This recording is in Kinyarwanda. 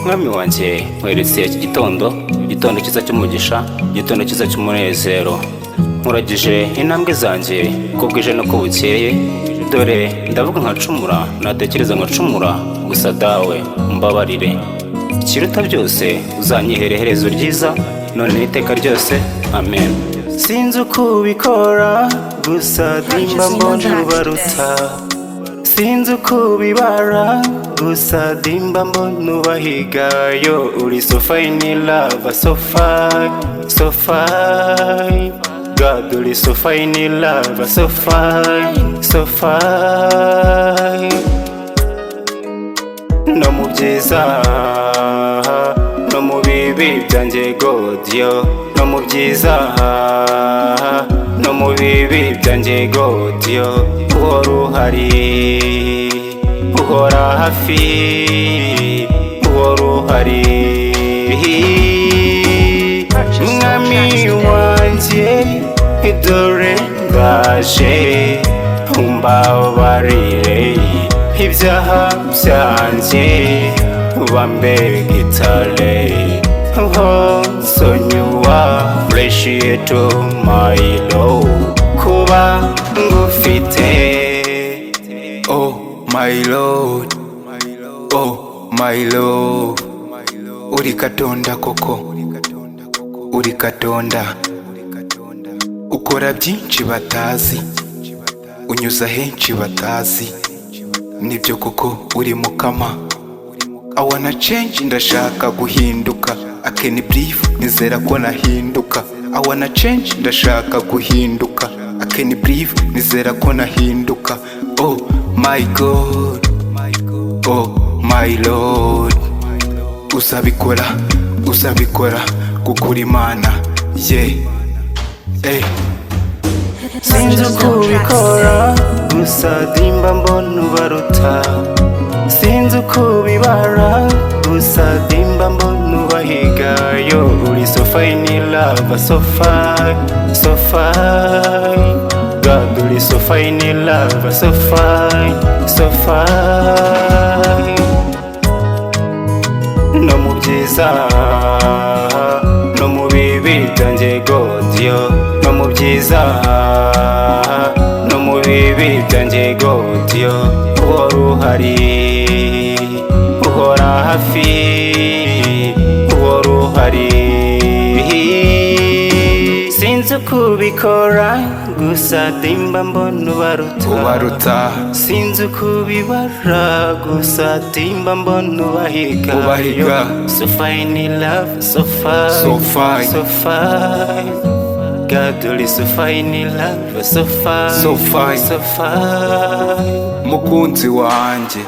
mwami wanjye nkweretse iki gitondo cyiza cy'umugisha, igitondo cyiza cy'umunezero. Nkuragije intambwe zanjye ko bwije no ko bukeye, dore ndavuga nkacumura, natekereza nkacumura, gusa dawe mbabarire. Ikiruta byose uzanyihere iherezo ryiza, none n'iteka ryose, amen. Sinzi uko ubikora, gusa dimba mbona ubaruta. Sinzi uko ubibara, gusa dimba mbona ubahigayo. Uri so fine love, so fine, so fine. God, uri so fine love, so fine, so fine. No mu byiza, no mu bibi byanjye God yo. No mu byiza, no mu bibi byanjye God yo. Uhora uhari, uhora hafi, uhora uhari. Mwami wanjye dore ndaje, umbabarire ibyaha byanjye, ubambe gitare. Nsonyuwa appreciate my love, kuba ngufite. Oh my Lord, oh my love. Uri katonda koko, uri katonda. Ukora byinshi batazi, unyuza henshi batazi. Nibyo koko uri mukama. I wanna change, ndashaka guhinduka. I can breathe, nizera ko nahinduka. I wanna change, ndashaka guhinduka. I can breathe, nizera ko nahinduka. Oh my God, oh my Lord. Uzabikora, uzabikora, kuko uri Imana, yeah. Sinzi uko ubikora, gusa dimba mbona ubaruta. Sinzi uko ubibara, gusa dimba mbona ubahigayo. Uri so fine love, so fine, so fine. God, uri so fine love, so fine, so fine. No mu byiza, no mu bibi byanjye God yo. No mu byiza, no mu bibi byanjye God yo. Uhora uhari, uhora hafi, uhora uhari. Sinzi uko ubikora, gusa dimba mbona ubaruta. Sinzi uko ubibara, gusa dimba mbona ubahiga. So fine love, so fine, so fine, so fine. God, uri so fine love, so fine, so fine, so fine. Mukunzi wanjye.